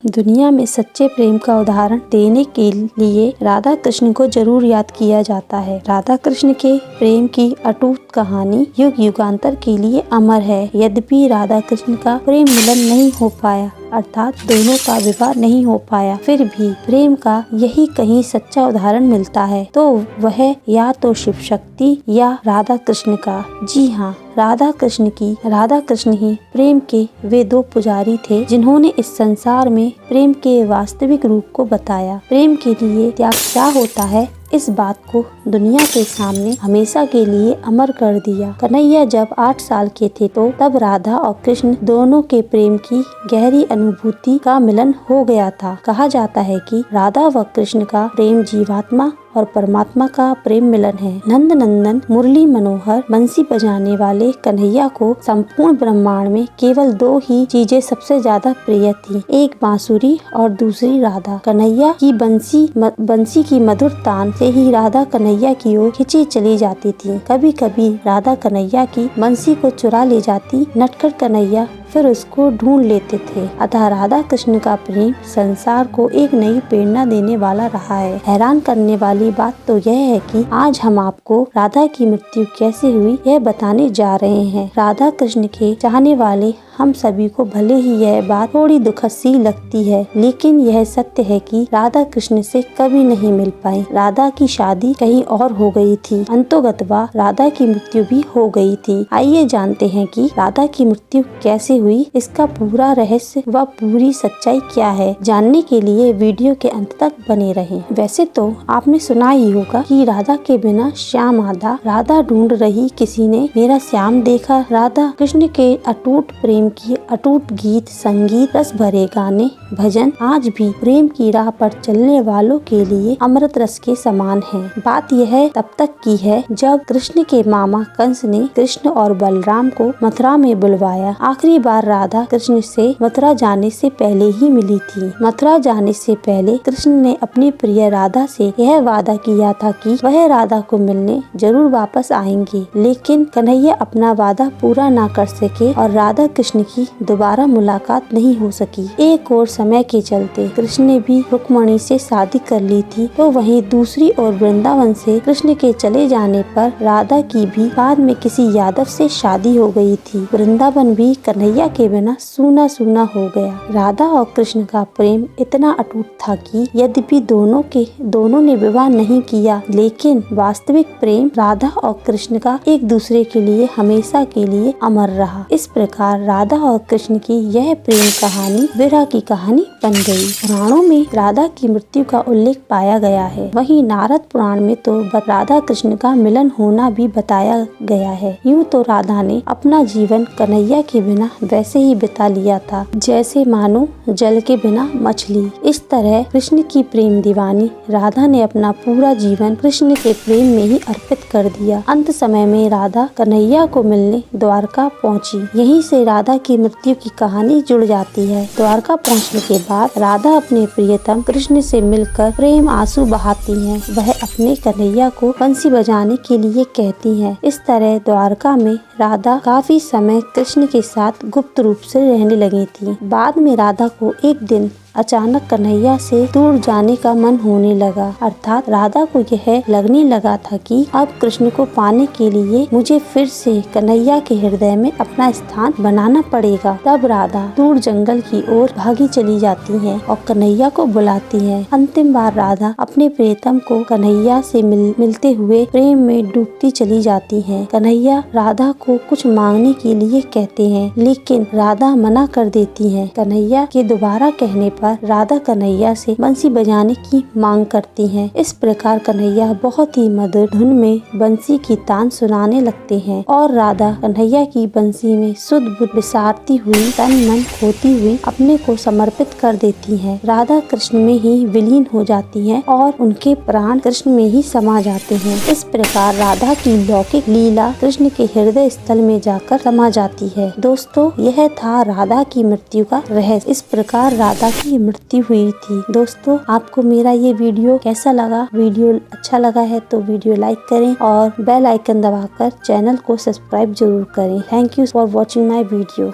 दुनिया में सच्चे प्रेम का उदाहरण देने के लिए राधा कृष्ण को जरूर याद किया जाता है। राधा कृष्ण के प्रेम की अटूट कहानी युग युगांतर के लिए अमर है। यद्यपि राधा कृष्ण का प्रेम मिलन नहीं हो पाया, अर्थात दोनों का विवाह नहीं हो पाया, फिर भी प्रेम का यही कहीं सच्चा उदाहरण मिलता है तो वह या तो शिव शक्ति या राधा कृष्ण का। जी हाँ, राधा कृष्ण ही प्रेम के वे दो पुजारी थे जिन्होंने इस संसार में प्रेम के वास्तविक रूप को बताया। प्रेम के लिए त्याग क्या होता है, इस बात को दुनिया के सामने हमेशा के लिए अमर कर दिया। कन्हैया जब 8 साल के थे तो तब राधा और कृष्ण दोनों के प्रेम की गहरी अनुभूति का मिलन हो गया था। कहा जाता है कि राधा व कृष्ण का प्रेम जीवात्मा और परमात्मा का प्रेम मिलन है। नंद नंदन मुरली मनोहर बंसी बजाने वाले कन्हैया को संपूर्ण ब्रह्मांड में केवल 2 ही चीजें सबसे ज्यादा प्रिय थी, एक बांसुरी और दूसरी राधा। कन्हैया की बंसी की मधुर तान से ही राधा कन्हैया की ओर खिंची चली जाती थी। कभी कभी राधा कन्हैया की बंसी को चुरा ले जाती, नटखट कन्हैया फिर उसको ढूंढ लेते थे। अतः राधा कृष्ण का प्रेम संसार को एक नई प्रेरणा देने वाला रहा है। हैरान करने वाली बात तो यह है कि आज हम आपको राधा की मृत्यु कैसे हुई यह बताने जा रहे हैं। राधा कृष्ण के चाहने वाले हम सभी को भले ही यह बात थोड़ी दुखद सी लगती है, लेकिन यह सत्य है कि राधा कृष्ण से कभी नहीं मिल पाई। राधा की शादी कहीं और हो गई थी, अंतोगत्वा राधा की मृत्यु भी हो गई थी। आइए जानते हैं कि राधा की मृत्यु कैसे हुई, इसका पूरा रहस्य व पूरी सच्चाई क्या है। जानने के लिए वीडियो के अंत तक बने रहें। वैसे तो आपने सुना ही होगा कि राधा के बिना श्याम आधा, राधा ढूंढ रही किसी ने मेरा श्याम देखा। राधा कृष्ण के अटूट प्रेम की अटूट गीत, संगीत, रस भरे गाने, भजन आज भी प्रेम की राह पर चलने वालों के लिए अमृत रस के समान है। बात यह तब तक की है जब कृष्ण के मामा कंस ने कृष्ण और बलराम को मथुरा में बुलवाया। आखिरी बार राधा कृष्ण से मथुरा जाने से पहले ही मिली थी। मथुरा जाने से पहले कृष्ण ने अपनी प्रिय राधा से यह वादा किया था कि वह राधा को मिलने जरूर वापस आएंगे, लेकिन कन्हैया अपना वादा पूरा न कर सके और राधा कृष्ण की दोबारा मुलाकात नहीं हो सकी। एक और समय के चलते कृष्ण ने भी रुक्मणी से शादी कर ली थी, तो वहीं दूसरी ओर वृंदावन से कृष्ण के चले जाने पर राधा की भी बाद में किसी यादव से शादी हो गई थी। वृंदावन भी कन्हैया के बिना सूना सूना हो गया। राधा और कृष्ण का प्रेम इतना अटूट था कि यद्यपि दोनों ने विवाह नहीं किया, लेकिन वास्तविक प्रेम राधा और कृष्ण का एक दूसरे के लिए हमेशा के लिए अमर रहा। इस प्रकार राधा और कृष्ण की यह प्रेम कहानी विरह की कहानी बन गई। पुराणों में राधा की मृत्यु का उल्लेख पाया गया है। वहीं नारद पुराण में तो राधा कृष्ण का मिलन होना भी बताया गया है। यूँ तो राधा ने अपना जीवन कन्हैया के बिना वैसे ही बिता लिया था जैसे मानो जल के बिना मछली। इस तरह कृष्ण की प्रेम दीवानी राधा ने अपना पूरा जीवन कृष्ण के प्रेम में ही अर्पित कर दिया। अंत समय में राधा कन्हैया को मिलने द्वारका पहुँची। यहीं से राधा की मृत्यु की कहानी जुड़ जाती है। द्वारका पहुंचने के बाद राधा अपने प्रियतम कृष्ण से मिलकर प्रेम आंसू बहाती हैं। वह अपने कन्हैया को बंसी बजाने के लिए कहती हैं। इस तरह द्वारका में राधा काफी समय कृष्ण के साथ गुप्त रूप से रहने लगी थी। बाद में राधा को एक दिन अचानक कन्हैया से दूर जाने का मन होने लगा, अर्थात राधा को यह लगने लगा था कि अब कृष्ण को पाने के लिए मुझे फिर से कन्हैया के हृदय में अपना स्थान बनाना पड़ेगा। तब राधा दूर जंगल की ओर भागी चली जाती है और कन्हैया को बुलाती है। अंतिम बार राधा अपने प्रियतम को कन्हैया से मिलते हुए प्रेम में डूबती चली जाती है। कन्हैया राधा को कुछ मांगने के लिए कहते हैं, लेकिन राधा मना कर देती है। कन्हैया के दोबारा कहने पर राधा कन्हैया से बंसी बजाने की मांग करती हैं। इस प्रकार कन्हैया बहुत ही मधुर धुन में बंसी की तान सुनाने लगते हैं और राधा कन्हैया की बंसी में सुध बुध विसारती हुई, तन मन खोती हुई अपने को समर्पित कर देती हैं। राधा कृष्ण में ही विलीन हो जाती हैं और उनके प्राण कृष्ण में ही समा जाते हैं। इस प्रकार राधा की लौकिक लीला कृष्ण के हृदय स्थल में जाकर समा जाती है। दोस्तों, यह था राधा की मृत्यु का रहस्य। इस प्रकार राधा की मृत्यु हुई थी। दोस्तों, आपको मेरा ये वीडियो कैसा लगा? वीडियो अच्छा लगा है तो वीडियो लाइक करें और बेल आइकन दबाकर चैनल को सब्सक्राइब जरूर करें। Thank you for watching my video.